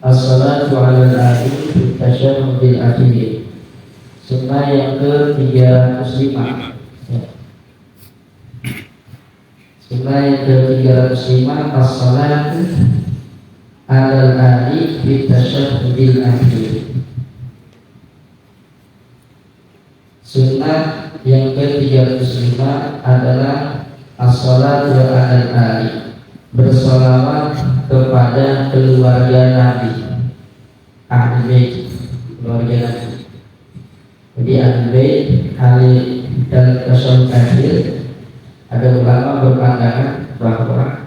As-salatu ala al-akhir fi tasyahhudil akhir. Sunnah yang ke-305. Ya. Sunnah yang ke-305 as-salatu ala al-akhir fi tasyahhudil akhir. Sunnah yang ke-305 adalah as-salatu ala al-akhir, bersolawat kepada keluarga Nabi, ahli bait, keluarga Nabi. Jadi ahli bait, ahli dan tasyahhud akhir, ada ulama berpandangan bahwa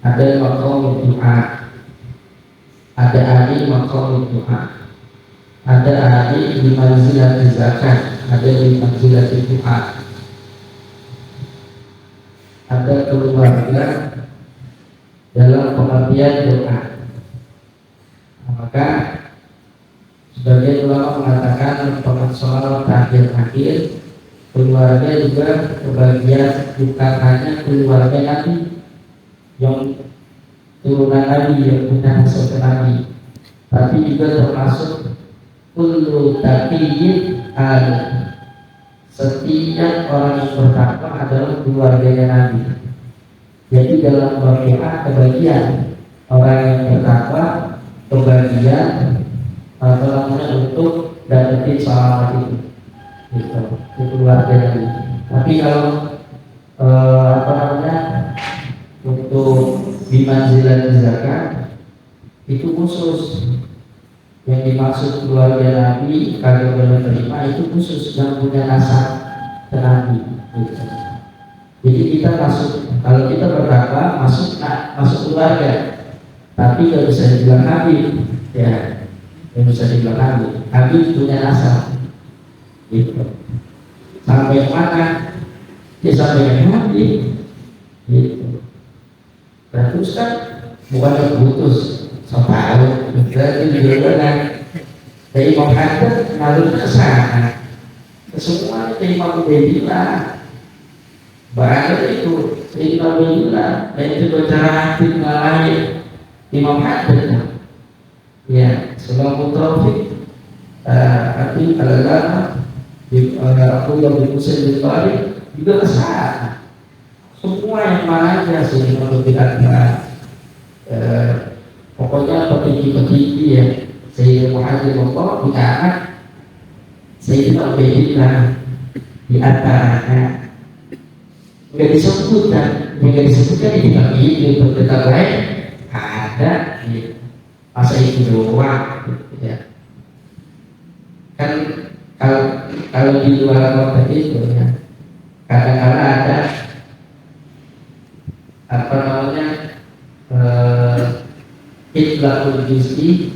ada maqam doa, ada ahli maqam doa, ada ahli di manzilat zakat, ada di manzilat doa, ada keluarga dalam pengertian doa. Maka sebagian ulama mengatakan pengasalan akhir-akhir keluarga juga kebagian, bukan hanya keluarga Nabi yang turunan Nabi yang punya hasil Nabi, tapi juga termasuk kullu taqiyyin al, setiap orang yang bertakwa adalah keluarganya Nabi. Jadi dalam doa kebagian orang yang bertakwa, kebagian atau namanya untuk dapetin selamat itu, gitu, itu keluarganya Nabi. Tapi kalau untuk bimanzilat zakat itu khusus. Yang dimaksud keluarga Nabi kalau menerima itu khusus yang punya nasab ke Nabi, gitu. Jadi kita masuk, kalau kita bertakwa masuk keluarga, tapi nggak bisa dibilang Nabi, ya nggak bisa dibilang Nabi. Nabi punya nasab, gitu. Sampai mana? Ya sampai Nabi, gitu. Terus kan bukan putus. Tahu, berarti juga dari Imam Haddad nalur ke sana, semua dari Imam Ubaidillah, bahkan itu dari Imam Ubaidillah, dan itu bicara lain Imam Haddad, ya, sebelum Mutrafik, arti adalah aku yang dimusim di Bali juga ke sana, semua yang mana aja sih Imam Ubaidillah. Pokoknya petinggi-petinggi ya, Sayyidina Muhammad Allah punya anak Sayyidina Ubaidillah di antaranya. Nggak disebutkan ini nggak gitu, tetap lain ada gitu. Masa itu doang gitu, ya. Kan kalau di luar kota itu ya, kadang-kadang ada apa namanya itlaqul juz'i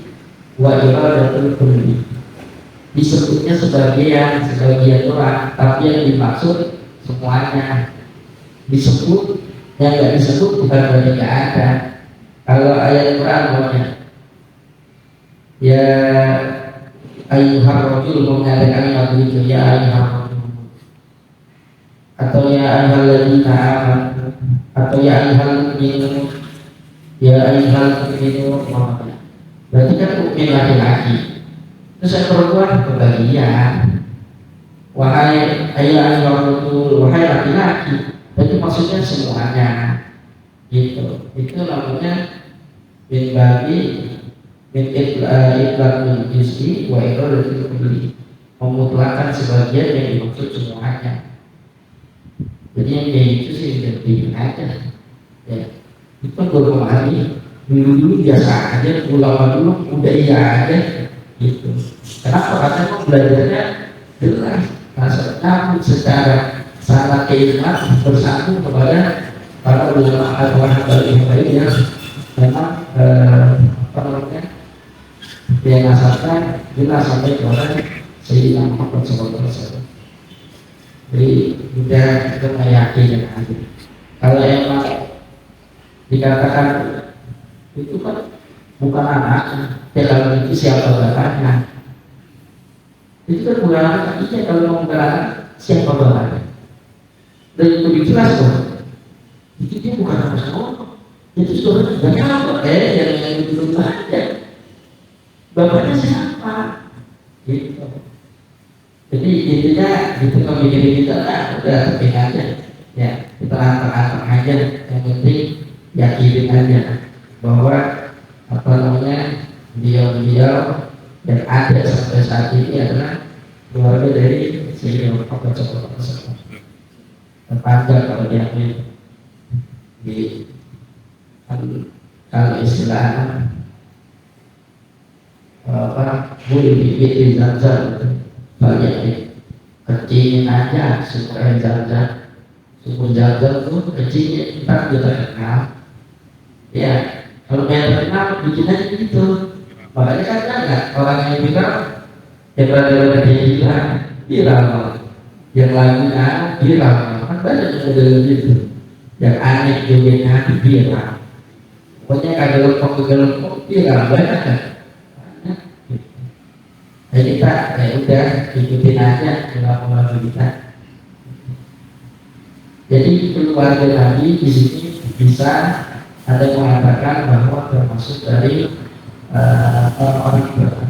wa iradatul kulli. Disebutnya sebagian orang, tapi yang dimaksud semuanya. Disebut, yang nggak disebut bukan berarti nggak ada. Kalau ayat Quran namanya ya ayyuhar rajul, mengatakan Nabi itu ya ayyuhar rajul, atau ya ayyuhalladzina amanu, atau ya ayyuhal mu'minun, ya ayyuhal mu'minun, berarti kan mukmin laki-laki. Terus yang perempuan kebagian, wahai ayyuhal rasul, wahai laki-laki, berarti maksudnya semuanya, gitu. Itu namanya min bagi min itlaqul juz'i wa iradatul kulli, memutlakkan sebagian yang dimaksud semuanya. Jadi yang kayak gitu sih jadi aja, ya. Itu kan baru kemarin, dulu biasa aja, ulama dulu udah iya aja, gitu. Kenapa? Karena belajarnya jelas, namun secara sangat keimanan bersatu kepada para ulama al-wahab yang lainnya. Memang apa namanya, yang nasabkan jelas sampai kepada Sayyidina Muhammad SAW. Jadi udah kita meyakini aja. Kalau emang dikatakan itu kan bukan anak, kalau itu siapa bapaknya? Itu kan bukan anak, iya kalau mau anak siapa bapaknya? Dan itu jelas kok. Itu dia bukan anak seorang, Itu sudah tahu yang itu aja. Bapaknya siapa? Gitu. Jadi intinya itu memikirkan kita udah tapi aja. Ya, kita antar aja. Yang penting yakinin aja bahwa apa namanya beliau yang ada sampai saat ini adalah keluarga dari Sayyidina Muhammad SAW. Terpanjang kalau dia di kalau istilahnya boleh dibikin Zam-Zam banyak kecilin aja supaya Zam-Zam sumber Zam-Zam itu kecilnya kita sudah kenal ya. Kalau yang terkenal bikin aja gitu. Makanya kan enggak orang yang bilang daripada dia bilang viral, yang lainnya viral, kan banyak model gitu. Yang aneh juga viral. Pokoknya kagak viral banyak kan. Nah kita ya udah ikutin aja pola kita. Jadi keluarga Nabi di sini bisa ada yang mengatakan bahwa termasuk dari orang-orang beriman.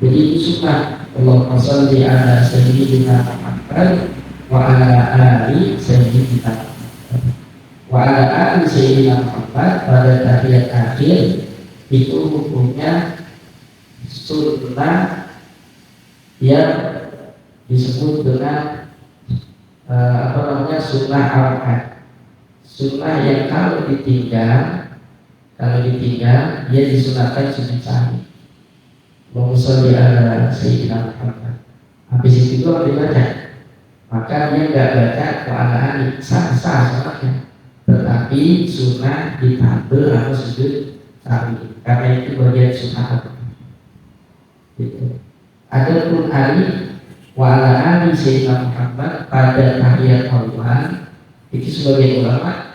Jadi itu sunnah. Allahumma shalli ala sayyidina Muhammad wa ala ali sayyidina Muhammad wa ala ali sayyidina Muhammad pada tahiyat akhir itu hukumnya sunnah yang disebut dengan sunnah al-ahad. Sunnah yang kalau ditinggal dia disunahkan sujud sahwi. Allahumma sholli ala sayyidina Muhammad. Habis itu kalau dibaca, maka dia nggak baca wa ala ali sah sholatnya, tetapi sunnah ditambah atau sujud sahwi karena itu bagian sunnah. Gitu. Adapun ali wa ala ali sayyidina Muhammad pada tahiyat awal itu sebagai ulama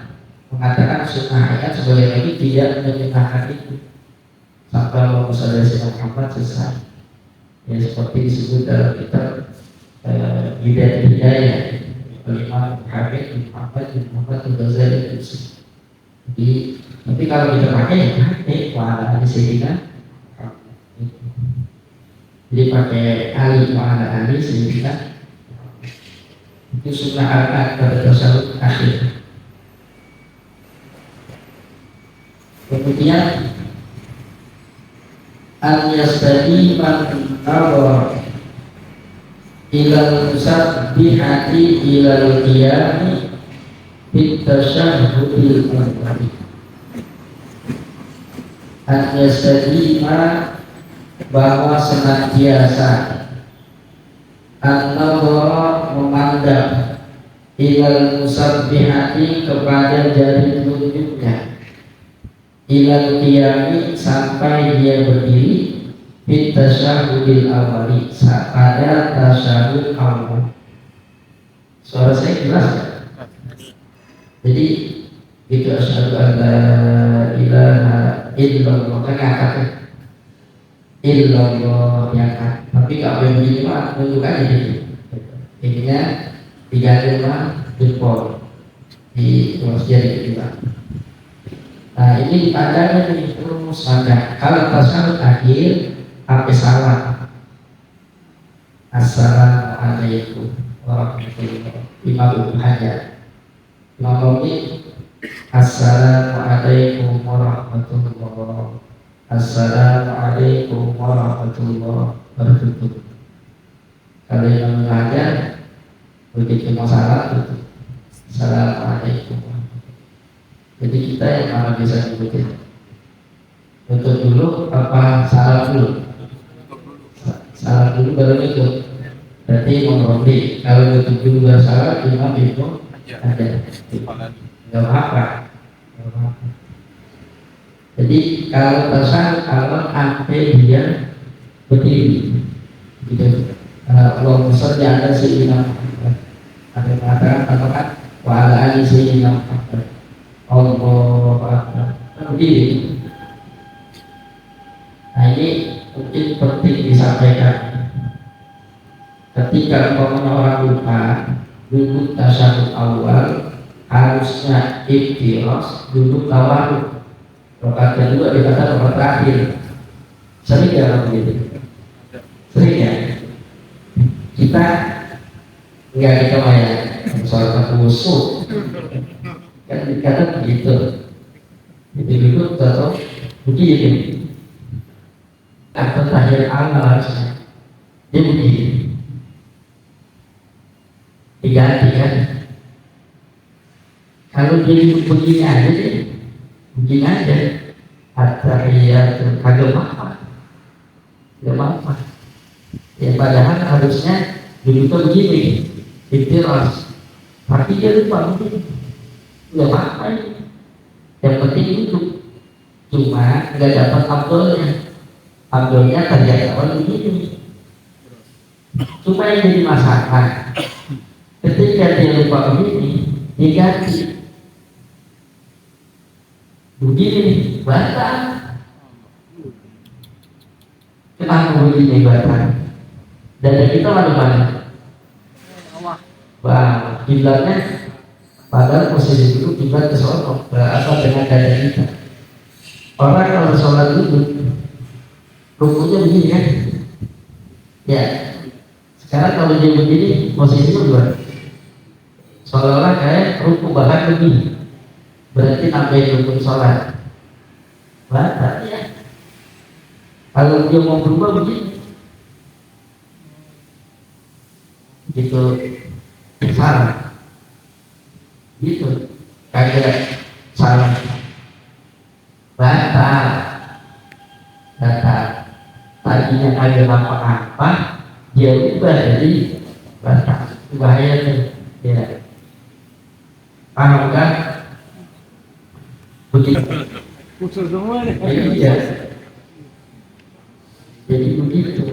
mengatakan sunnah ayat sebagai lagi tidak menyebutkan itu sampai Allah Sayyidina Muhammad selesai. Ya seperti disebut dalam kitab Hidayah Imam Muhammad Al-Ghazali. Jadi tapi kalau kita pakai wa ala ali sayyidina jadi pakai ali wa ala ali sayyidina itu sunnah al-ahad pada tasawuf akhir. Kemudian al-yastadi man nawar ilal musabbihati ilal qiyami bitasyahhudil awwal. Al-yastadi bahwa senantiasa an-nawar memandang ilal musabbihati kepada jari telunjuknya ilal qiyami sampai dia berdiri bitasyahhudil awali pada tasyahud awal. Suara saya jelas ya? Jadi itu asyhadu an la ilaha illallah kan ngangkat illallah ya kan, tapi kalau yang begini mah nunjuk aja gitu. Ininya diganti mah jempol di ruas jari kedua. Nah ini dipandangnya nih terus maka kalau tasawuf akhir sampai salam assalamualaikum warahmatullahi wabarakatuh. Imam Hajar ngomongin assalamualaikum warahmatullahi wabarakatuh. Assalamualaikum warahmatullahi wabarakatuh. Kalau yang Hajar begitu mau salam itu assalamualaikum. Jadi kita yang mana bisa nyebutin tutup dulu apa salam dulu? Salam dulu baru itu. Berarti menghormati. Kalau tutup dulu baru salam, imam itu ada. Gak apa-apa. Jadi kalau tasawuf kalau sampai dia berdiri, gitu. Allahumma sholli ala sayyidina Muhammad. Ada mengatakan katakan wa ala ali sayyidina Muhammad. Allah Akbar. Berdiri. Nah ini mungkin penting disampaikan. Ketika orang lupa duduk tasyahud awal harusnya ikhtiros duduk tawaruk, rakaat kedua dikata rakaat terakhir. Sering ya begitu? Sering ya? Kita enggak kita ya sholat khusyuk kan dikata begitu. Itu dulu atau begini atau tahiyat awal harusnya dia begini diganti kan. Kalau dia begini aja deh, begini aja at-tahiyatul kagak apa ya, padahal harusnya duduknya begini ikhtiras, tapi dia lupa begini nggak apa-apa, yang penting duduk, cuma nggak dapat abdolnya terjadi awal begini. Cuma yang jadi masalah ketika dia lupa begini diganti begini batal. Kenapa begini batal? Dada kita mana? Wah, kiblatnya padahal posisi duduk kiblat ke sono, apa dengan dada kita. Orang kalau sholat duduk rukunya begini kan? Ya. Sekarang kalau dia begini posisinya gimana? Seolah-olah kayak ruku bahkan begini. Berarti nambahin rukun sholat. Batal ya. Kalau dia mau berubah begini, gitu salah, gitu kagak salah, batal. Tadinya kagak apa-apa, dia ubah jadi batal. Bahaya nih, ya. Paham kan? Begitu. Khusus semua nih. Iya. Jadi begitu,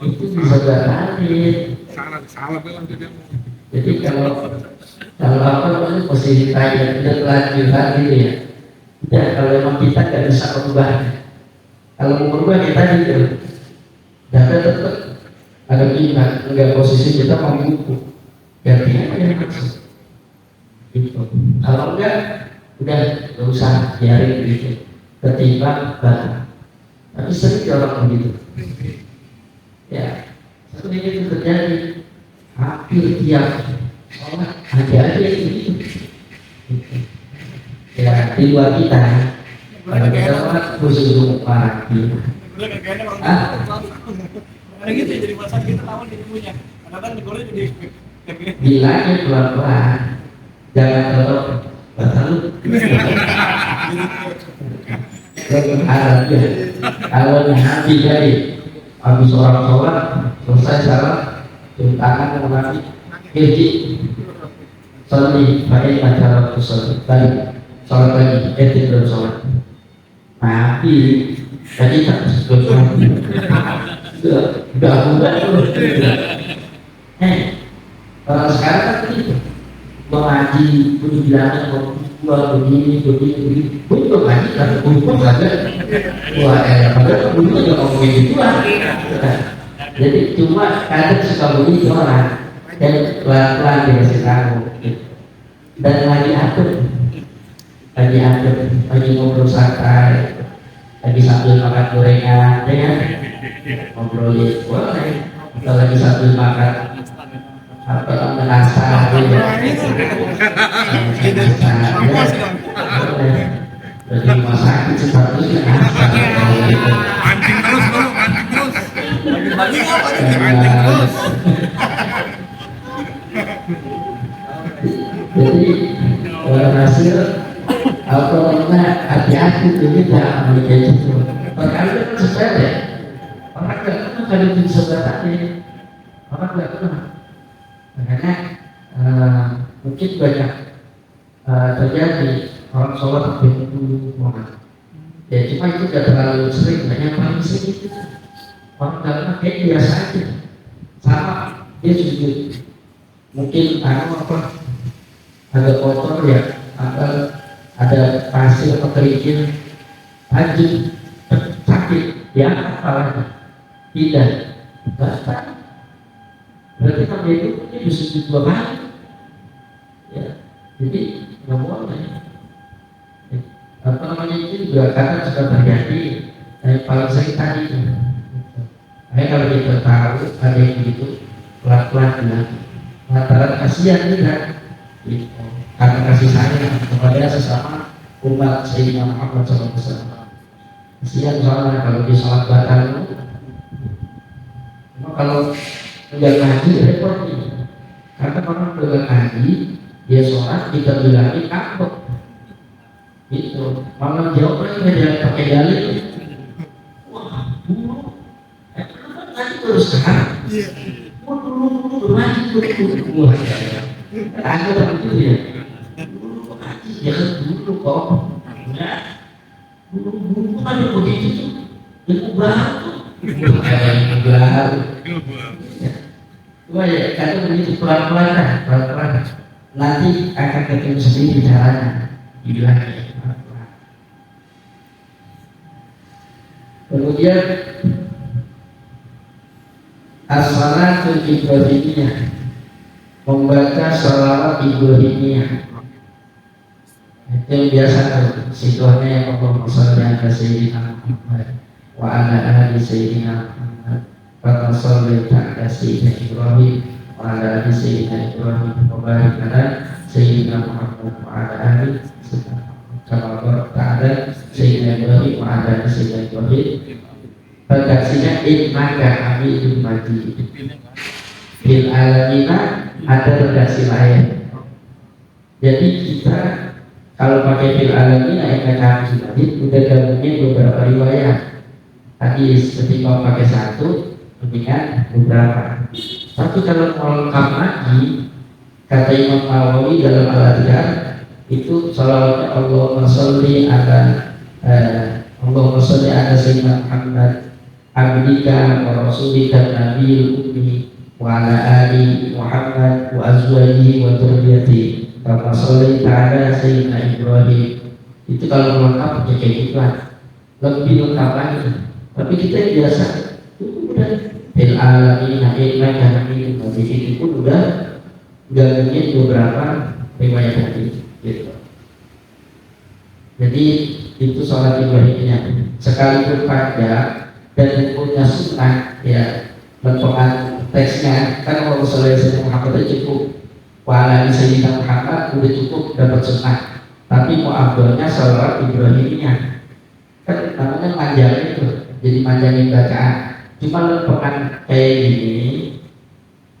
itu bisa batalin. Salah bilang dia. Jadi kalau apa namanya posisi tanya tidak kelanjutan gitu ya. Ya kalau memang kita nggak bisa merubah, kalau mau merubah kita gitu, data tetap ada kita, enggak posisi kita mau buku, ganti aja gitu. Kalau enggak, udah nggak usah biarin gitu, ketimbang batal. Tapi sering orang begitu. Ya, satu ini itu terjadi hampir tiap sholat ada aja itu. Ya, di luar kita, kalau kita sholat khusus untuk mati. Ada gitu jadi masalah kita tahu dia punya. Kadang-kadang negornya jadi bilangnya pelan-pelan, jangan terlalu batal. Kalau nanti dari habis orang sholat selesai salat cium tangan ke Nabi keji sholat pakai acara sholat balik sholat lagi belum sholat Nabi tadi tak sholat udah orang sekarang kan begitu mengaji punya bilangan gua begini betul ngaji kan betul saja wah padahal betul juga ngomongin gituan. Jadi cuma kadang suka begitu orang dan pelan-pelan dikasih tahu dan lagi ngobrol santai lagi sambil makan gorengan ya kan ngobrolin boleh atau lagi sambil makan apa namanya nasa jadi rumah sakit statusnya nasa anjing terus jadi hasil apa namanya hati-hati kita kayak gitu perkara itu sepele orang nggak pernah kalau bisa bertanya orang nggak pernah. Makanya mungkin banyak terjadi orang sholat sampai dulu ya cuma itu tidak terlalu sering, banyak paling sering itu orang karena kayak biasa aja sama dia sujud mungkin agak kotor ya atau ada pasir atau kerikil lanjut sakit ya apalagi tidak berarti sampai itu dia sujud 2 kali ya Jadi nggak boleh. Apa namanya itu juga kadang suka terjadi. Yang paling sering tadi itu. Kalau kita tahu ada yang begitu pelan-pelan bilang, lantaran kasihan tidak, gitu. Karena kasih sayang kepada sesama umat Sayyidina Muhammad SAW. Kasihan soalnya kalau dia sholat batal, cuma kalau nggak ngaji repot nih. Karena orang nggak ngaji, dia sholat kita bilangin kapok, gitu. Malah jawabnya nggak pakai dalil. Wah, dulu, nanti terus sekarang. Dulu ngaji dulu. Wah, ada orang itu ya. Dulu ngaji, jangan dulu kok. Enggak. Dulu kan begitu tuh. Ilmu baru. Ilmu baru. Wah ya, kadang begitu pelan-pelan. Nanti akan ketemu sendiri caranya. Dibilangnya. Kemudian as-salatul ibrahimiyah, membaca shalawat ibrahimiyah. Itu yang biasa situasinya yang Allahumma shalli ala sayyidina Muhammad wa ala ali sayyidina Muhammad kama shallaita ala sayyidina Ibrahim wa ala ali sayyidina Ibrahim wa barik ala sayyidina Muhammad wa ala ali sayyidina Muhammad kama barakta ala sayyidina Ibrahim wa ala ali sayyidina Ibrahim. Bagasinya innaka hamidum majid. Fil alamina ada bagasi lain. Jadi kita kalau pakai fil alamina innaka hamidum majid udah gabungin beberapa riwayat. Tadi ketika pakai satu, mendingan beberapa. Tapi kalau mau lengkap lagi, kata Imam Nawawi dalam Al-Adhkar itu salawatnya Allahumma sholli ala sayyidina Muhammad abdika wa rasulika nabiyil ummi wa ala ali Muhammad wa azwajihi wa dzurriyyatihi kama shallaita ala sayyidina Ibrahim. Itu kalau lengkap ya kayak gitu lah, lebih lengkap lagi. Tapi kita yang biasa itu udah fil alamin innaka hamidum majid, itu pun udah gabungin beberapa riwayat tadi gitu. Jadi itu sholat ibrahimiyah sekalipun panjang dan punya sunnah ya, lentongan teksnya kan kalau Sayyidina Muhammad itu cukup, wala Sayyidina Muhammad udah cukup dapat sunnah. Tapi mau abdulnya sholat ibrahimiyah kan namanya manjangin itu, jadi manjangin bacaan. Cuma lentongan kayak gini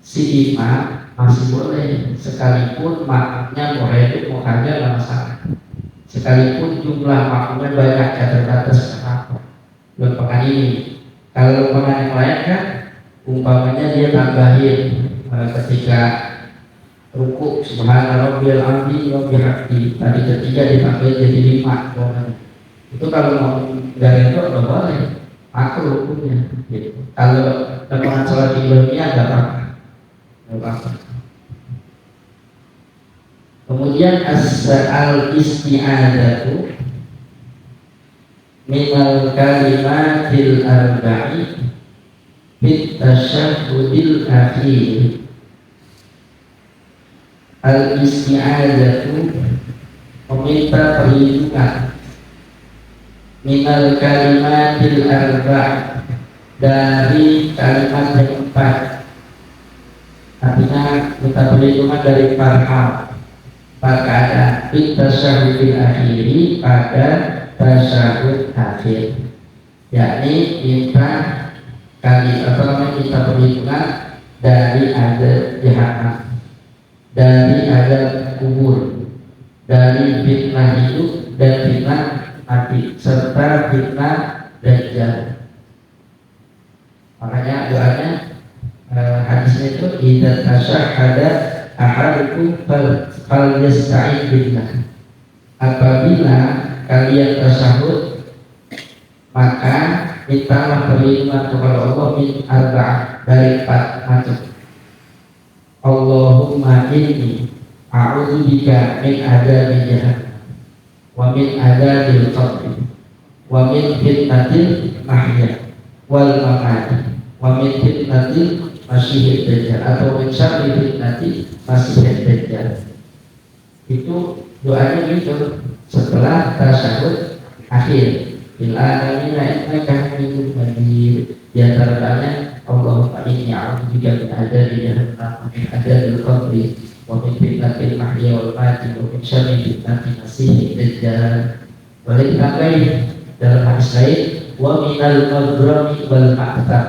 si imam masih boleh, sekalipun makmumnya mau reduk mau kagak nggak masalah, sekalipun jumlah makmumnya banyak terbatas kenapa lempengan ini. Kalau lempengan yang lain kan umpamanya dia tambahin ketika ruku subhana rabbil azim wa bihamdi, tadi ketiga ditambahin jadi 5. Itu kalau mau dari itu nggak boleh, aku rukunya gitu. Kalau lempengan sholat ibrahimiyah nggak apa-apa. Kemudian al-isti'adzatu minal kalimatil arba'i fit tasyahhudil akhir. Al-isti'adzatu meminta perlindungan minal kalimatil arba' dari kalimat yang 4. Artinya minta perlindungan dari 4 hal pada fit tasyahhudil akhiri, pada tasyahud akhir, yakni minta minta perlindungan dari azab jahannam, dari azab kubur, dari fitnah hidup dan fitnah mati, serta fitnah dajjal. Makanya doanya hadisnya itu idza tasyahhada ahadukum fal yasta'in billah. Apabila kalian tasyahud maka mintalah perlindungan kepada Allah min arba'ah, dari 4 macam. Allahumma inni a'udzubika min adzabi jahannam wa min adzabil qabr wa min fitnatil mahya wal mamati wa min fitnatil masyihid dajjal, atau min syarri fitnati masyihid dajjal. Itu doanya gitu setelah tasyahud akhir. Bila amina innaka hamidum majid. Di antaranya Allahumma inni a'udzubika min adzabi jahannam wa min adzabil qabri wa min fitnatil mahya wal mati wa min syarri fitnatil masiihid dajjal. Boleh ditambahin dalam hadis lain wa minal maghrami wal ma'tab,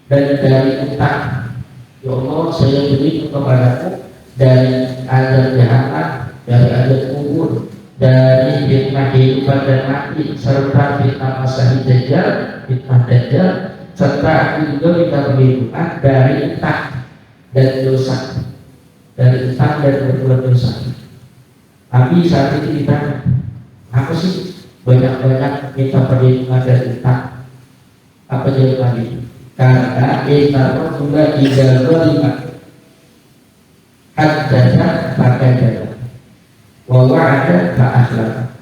dan dari utang. Ya Allah, saya beri kepadamu dari azab jahannam, dari azab kubur, dari fitnah kehidupan dan mati, serta fitnah masiihid dajjal, fitnah dajjal, serta aku juga minta perlindungan dari utang dan dosa, dari utang dan berbuat dosa. Tapi saat itu kita apa sih banyak-banyak minta perlindungan dari utang? Apa jawabannya? Karena kita juga tidak berlima haddatha fakadzdzaba wa wa'ada fa'akhlafa.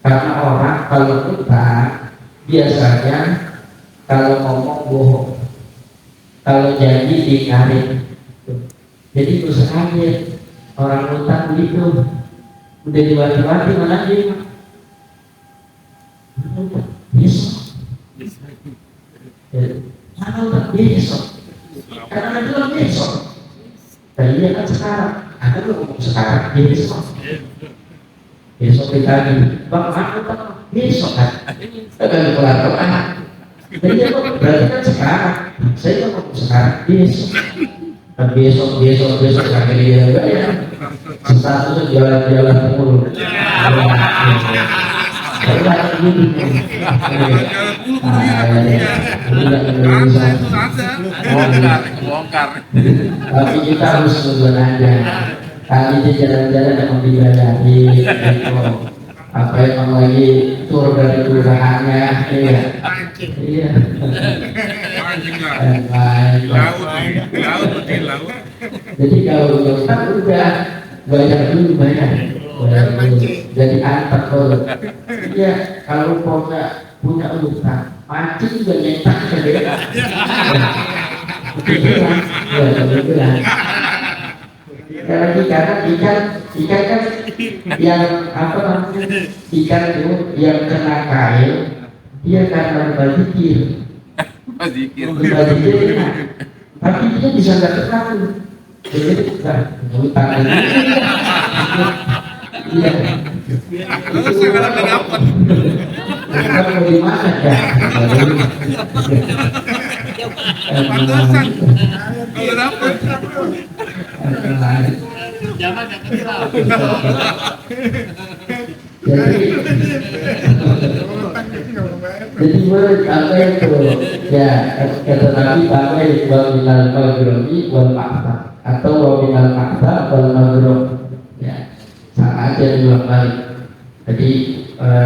Karena orang kalau utang biasanya kalau ngomong bohong, kalau janji diingkarin. Jadi usaha aja orang utang begitu, udah diwati-wati mana dia besok, mana utang besok, karena itu kan besok. Dan dia kan sekarang, ada lu ngomong sekarang, besok kita lagi, bang aku utang besok kan, akan kelar anak. Jadi itu berarti kan sekarang, saya kan ngomong sekarang, besok akhirnya dia enggak ya, statusnya jalan-jalan mulu. Tapi kita harus menggunakannya. Kali ini jalan-jalan yang membiayai gitu. Apa yang lagi tur dari kelurahannya, iya. Jadi kalau utang udah bayar dulu. Jadi antar kalau iya, kalau punya utang mancing juga nyetak saja. Betul. Karena ikan kan yang apa namanya, ikan itu yang kena kail dia karena berzikir, tapi dia bisa nggak terkaku. Jadi bukan utang ini. Iya. Terus sekarang nggak dapat. Kalau di mana ya? Pantesan kalau dapat. Jangan yang kecil. Jadi menurut apa itu? Ya, kata Nabi pakai waminal maghromi wal ma'ta atau waminal ma'ta wal maghrom. Ya, sama aja dua kali. Jadi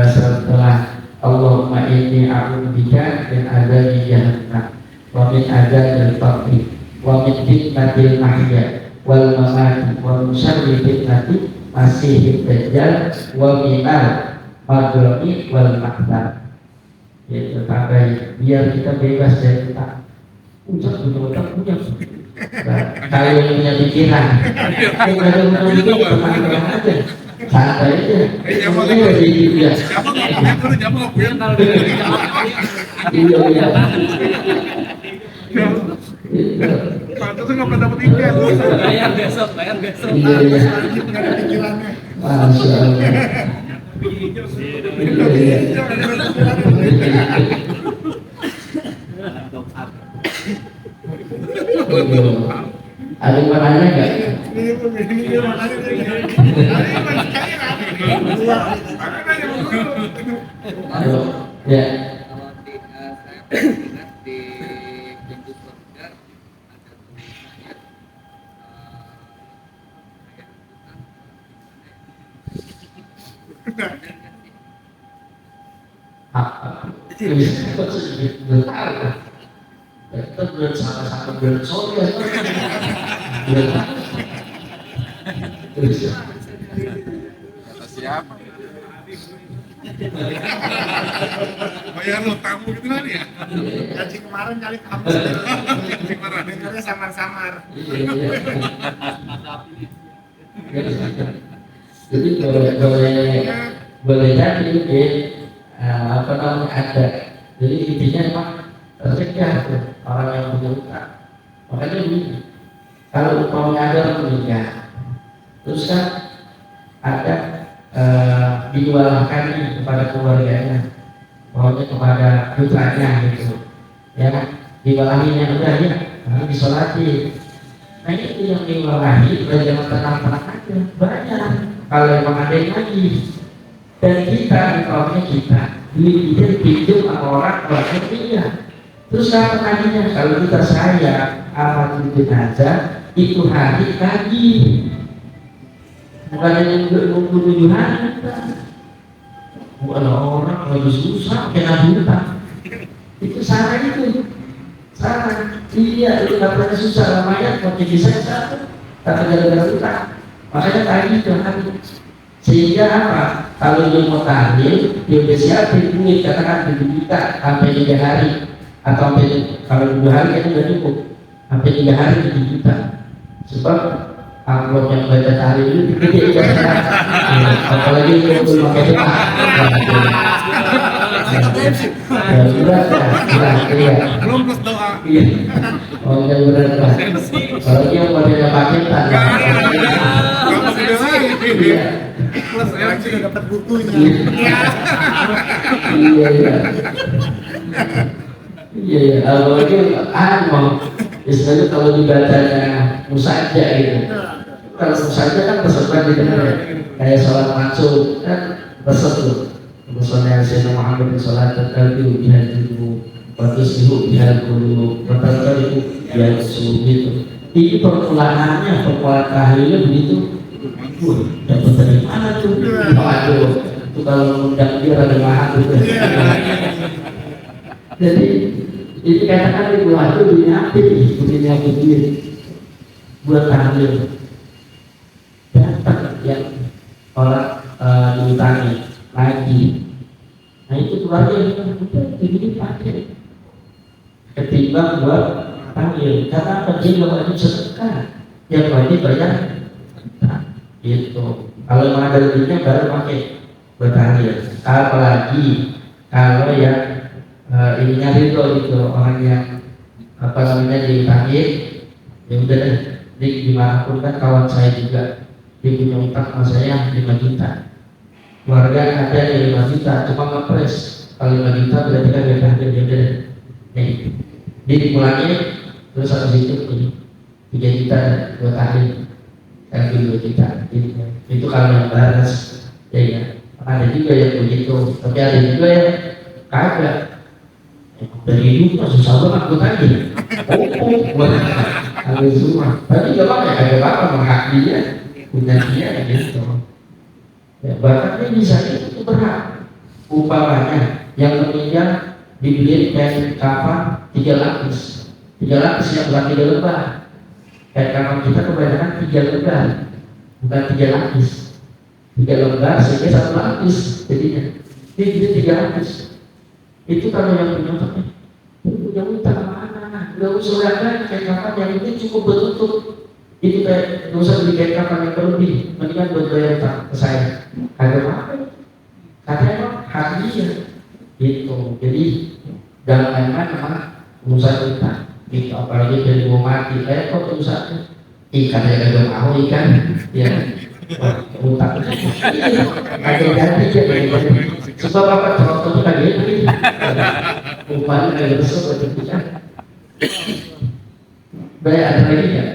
setelah Allahumma inni a'udzubika min adzabi jahannam wa min adzabil qabri wa min fitnatil mahya wal mamati wa min syarri fitnati masiihid dajjal wa minal maghrami wal ma'ta. Ya, pakai biar kita bebas dari utang. Punya. Kalau yang punya pikiran, kita ada tenang aja, santai aja. Iya. Pantesan nggak pernah dapat ikan. Bayar besok. Masya Allah. Ada makanya nggak? Ya. Kita bersama-sama bersama Kata siapa? Bayar lo tamu gitu kan ya? Gaji kemarin kali kamu. Gaji kemarin. Dengarnya samar-samar. Jadi boleh jadi apa namanya ada. Jadi intinya memang tercegah tuh orang yang punya utang. Makanya begini, kalau umpamanya ada orang meninggal, terus kan ada diwalakan kepada keluarganya, pokoknya kepada putranya gitu, ya diwalahinya udah ya, disolati. Nah itu yang diwalahi, jangan tenang-tenang aja, banyak. Kalau emang ada yang lagi, dan kita, umpamanya kita pinjam sama orang dia. Terus apa tadinya? Kalau kita sayang amat jenazah itu hari lagi, bukan yang nunggu 7 hari. Bukan orang lagi susah kena hutang, itu salah itu. Salah. Iya, itu nggak pernah susah namanya mau jadi saya tapi gara-gara hutang. Makanya tadi itu hari. Sehingga apa? Kalau dia mau tahlil, dia udah siapin duit, katakan 7 juta sampai 3 hari. Atau sampai kalau 2 hari kan udah cukup sampai 3 hari 7 juta, sebab amplop yang baca tahlil itu gede kan, apalagi itu pakai cetak Belum plus doa. iya, oh yang berat lah, kalau dia modelnya paketan Kalau masih doa iya plus ya sudah dapat bukunya. Iya, apalagi istilahnya kalau dibacanya musaja gitu. Kalau musaja kan peserta di dalam kayak sholat maksud kan resep tuh. Misalnya Sayyidina Muhammad sholat tertentu dia dulu, bagus dulu dia dulu, tertentu dia dulu gitu. Ini permulangannya permulaan tahlilnya begitu. Dapat dari mana tuh? Waduh, itu kalau undang dia ada mahal gitu. Jadi ini katakan ibu itu dunia duit buat tahlil datang yang orang diutangi lagi. Nah itu keluarga yang udah ini pakai ketimbang buat tahlil karena dia wajib sedekah yang wajib bayar gitu. Kalau memang ada lebihnya baru pakai buat tahlil. Apalagi kalau yang ininya ridho gitu, orang yang apa namanya diutangin, ya udah deh, gimana pun kan kawan saya juga dia punya utang sama saya 5 juta, keluarga ada yang 5 juta, cuma ngepres kalau 5 juta berarti kan gak ada, ya udah nih dia dimulainya terus habis itu 3 juta buat tahlil, kan 2 juta gitu. Itu kalau yang baras ya ada juga yang begitu, tapi ada juga yang kagak. Dari itu susah banget gue tanya buat ambil semua tapi gak apa-apa ya, gak apa-apa menghak dia punya dia gitu ya, bahkan dia bisa itu berhak umpamanya yang meninggal dibeli kain kafan 3 lapis yang bukan 3 lembar. Kain kafan kita kebanyakan 3 lembar bukan 3 lapis, 3 lembar sehingga 1 lapis jadinya dia jadi 3 lapis. Itu kalau yang punya utang mana? Gak usah kan kayak kapan yang ini cukup bertutup. Itu kayak gak usah beli kayak kapan yang berlebih. Mendingan buat bayar utang ke saya. Kagak apa? Karena emang hak dia. Gitu. Jadi dalam memang usaha utang. Gitu. Apalagi dari mau mati, kok usahanya? Ikan yang gak mau ikan, ya. Utang. Kagak ganti aja. Sebab apa contohnya lagi ini upahnya kayak besok berarti banyak ada lagi ya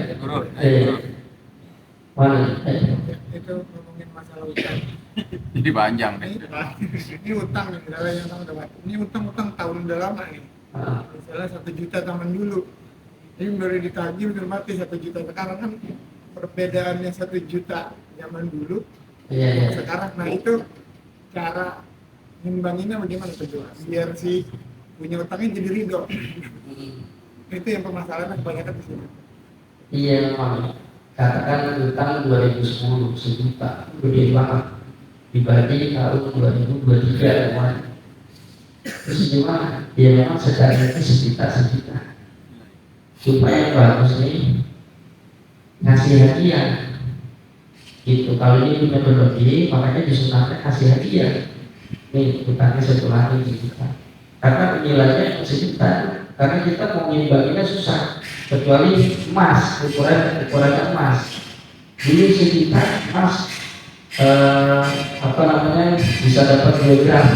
mana Itu ngomongin masalah utang. Jadi panjang deh. Ini utang nih, misalnya yang utang udah mati. Ini utang tahun udah lama nih. Misalnya 1 juta zaman dulu. Ini baru ditagih udah mati 1 juta. Sekarang kan perbedaannya 1 juta zaman dulu. iya. Sekarang nah itu cara ngimbanginnya bagaimana tuh biar si punya utangnya jadi ridho. Itu yang permasalahan kebanyakan di sini. Iya memang katakan utang 2010 1 juta gede banget dibagi tahun 2023 kemarin. Terus gimana? Ya memang secara itu sejuta supaya yang bagus nih ngasih hadiah gitu. Kalau ini punya berlebih, makanya disunahkan kasih hadiah. Nih utangnya 1 juta, karena nilainya sejuta. Karena kita mau ngimbanginya susah, kecuali emas, ukurannya emas. Dulu sejuta emas bisa dapat 2 gram,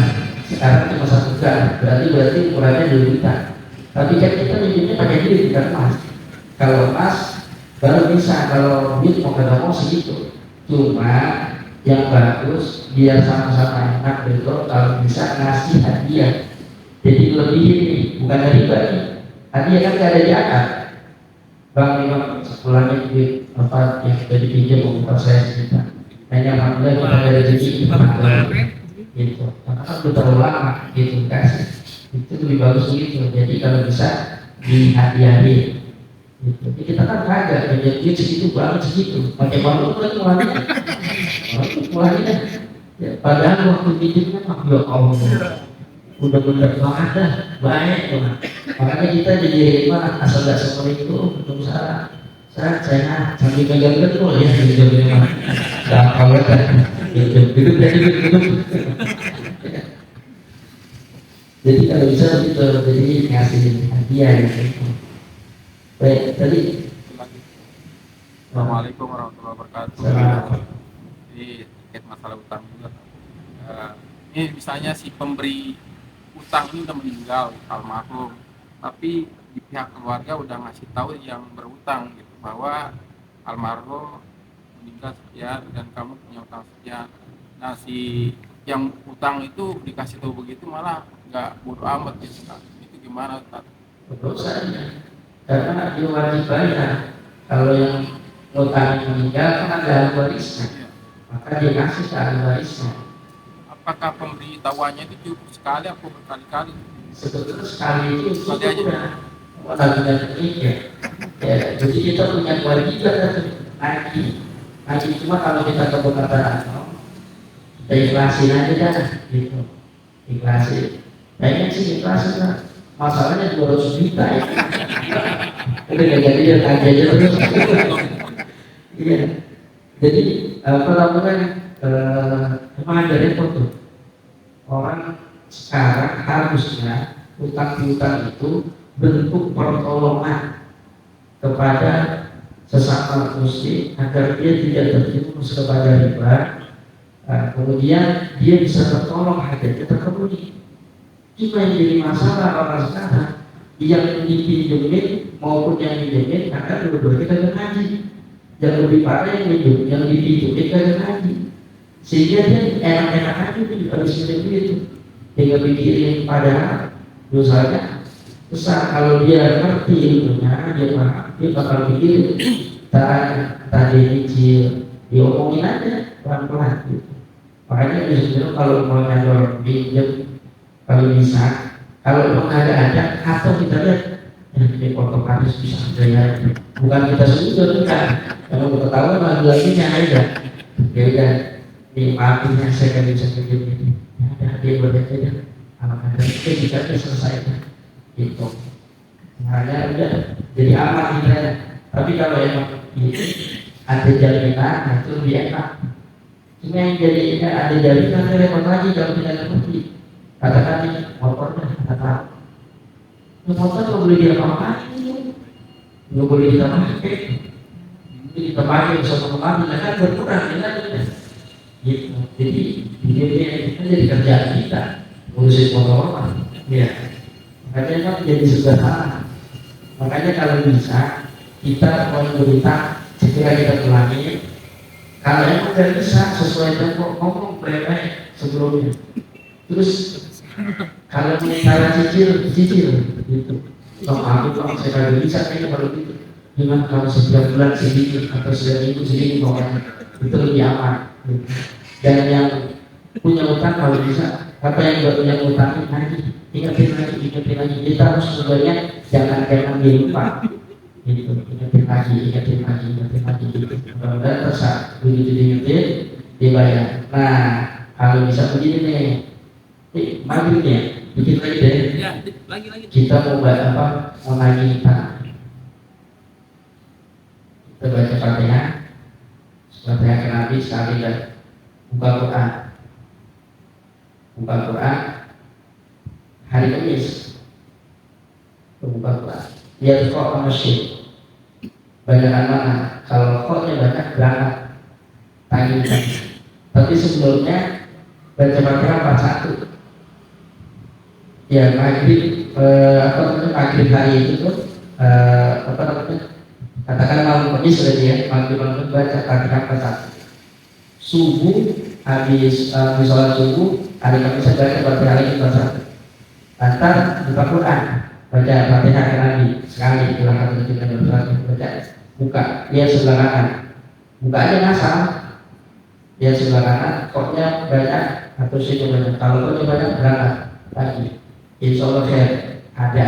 sekarang cuma 1 gram, berarti ukurannya 2 juta. Tapi kan kita minumnya pakai duit bukan emas. Kalau emas baru bisa, kalau duit mau ketemu segitu. Cuma yang bagus biar sama-sama enak betul, kalau bisa ngasih hadiah. Jadi lebih ini bukan dari bagi hadiah, kan gak ada di akar. Bang memang sepulangnya duit apa yang sudah dipinjam untuk saya sejuta, hanya alhamdulillah kita ada rezeki gitu. Karena kan udah terlalu lama gitu kasih, itu lebih bagus gitu. Jadi kalau bisa dihadiahi gitu. Jadi kita kan kagak punya duit segitu banget segitu, pakai baru mulainya ya, padahal waktu pinjamnya mah ya Allah udah bener banget dah, baik tuh. Makanya kita jadi mana asal gak seperti itu untuk saya sambil pegang betul ya pinjamnya mah gak apa kan gitu. Jadi kalau bisa gitu, jadi ngasih hadiah gitu. Baik, tadi Assalamualaikum warahmatullahi wabarakatuh. Assalamualaikum. Jadi terkait masalah utang juga. Ini misalnya si pemberi utang ini udah meninggal almarhum, tapi di pihak keluarga udah ngasih tahu yang berutang gitu bahwa almarhum meninggal sekian dan kamu punya utang sekian. Nah si yang utang itu dikasih tahu begitu malah nggak bodo amat gitu kan. Itu gimana Ustaz? Dosanya karena dia wajib bayar. Kalau yang utang meninggal kan ada ahli warisnya, maka dia kasih ke ahli warisnya. Apakah pemberitahuannya itu cukup sekali atau berkali-kali? Sebetulnya sekali itu Sekali aja. Udah ya. Jadi kita punya kewajiban lagi cuma kalau kita kebenaran kita ikhlasin aja dah gitu, ikhlasin. Kayaknya sih ikhlasin lah. Masalahnya 200 juta ya. Udah gak jadi dia tagih aja terus. Iya. Jadi emang ada repot tuh. Orang sekarang harusnya utang piutang itu bentuk pertolongan kepada sesama muslim agar dia tidak terjerumus kepada riba. Kemudian dia bisa tertolong, hajatnya terpenuhi. Cuma yang jadi masalah orang sekarang yang dipinjemin maupun yang pinjemin karena dua-duanya kagak ngaji. Yang lebih parah yang minjem, yang dipinjemin kagak ngaji. Sehingga dia enak-enak aja nih harus minjem itu. Dia pikirin padahal dosanya besar. Kalau dia ngerti ilmunya, dia paham, dia bakal pikirin tadi nyicil, diomongin aja pelan-pelan gitu. Makanya biasanya kalau mau nyandor pinjem, kalau bisa, kalau memang ada atau kita lihat ini foto karis bisa bayar, bukan kita sendiri kan, kalau mau ketahuan lagi aja, ya udah dimaafin ya saya kan bisa pinjam ini, ya dia boleh aja, kalau ada itu bisa selesai gitu. Makanya udah jadi aman kita. Tapi kalau emang itu ada jaminan, itu lebih enak. Cuma yang jadinya ada jaminan repot lagi kalau kita ngerti. Katakan ini motornya, kata motor nggak boleh dia pakai, nggak boleh kita pakai. Ini kita pakai bisa mengambil, kan berkurang nilainya. Gitu. Jadi kita jadi kerjaan kita ngurusin motor, ya. Makanya kan jadi sederhana. Makanya kalau bisa kita mau berita segera kita ulangi. Kalau emang tidak bisa sesuai tempo ngomong baik-baik sebelumnya. Terus kalau misalnya cicil gitu. Aku kalau saya kagak bisa kayaknya kalau gitu. Gimana kalau setiap bulan sedikit atau setiap minggu sedikit pokoknya itu lebih aman. Gitu. Dan yang punya utang kalau bisa, apa yang nggak punya utang lagi, ingetin lagi. Kita harus sebenarnya jangan dilupa. Gitu, ingetin lagi gitu. Dan terus begitu diingetin dibayar. Nah kalau bisa begini nih, maghrib ya, bikin lagi deh. Ya, lagi. Kita mau baca mau nagih utang. Kita baca Fatihah, Fatihah ke Nabi sekali dan buka Quran hari Kamis, buka Quran. Ya kok masjid banyakan mana? Kalau koknya banyak berangkat pagi. Tapi sebelumnya baca Fatihah 41. Ya maghrib maghrib hari itu tuh katakan malam Kamis sudah ya maghrib baca Fatihah 41. Subuh habis sholat subuh hari Kamis baca Fatihah lagi 41. Antar buka Quran, baca Fatihah ke Nabi sekali, silahkan kita baca, buka, dia sebelah kanan, buka aja ngasal, dia sebelah kanan, koknya banyak atau situ banyak, kalau koknya banyak berangkat lagi, insya Allah ada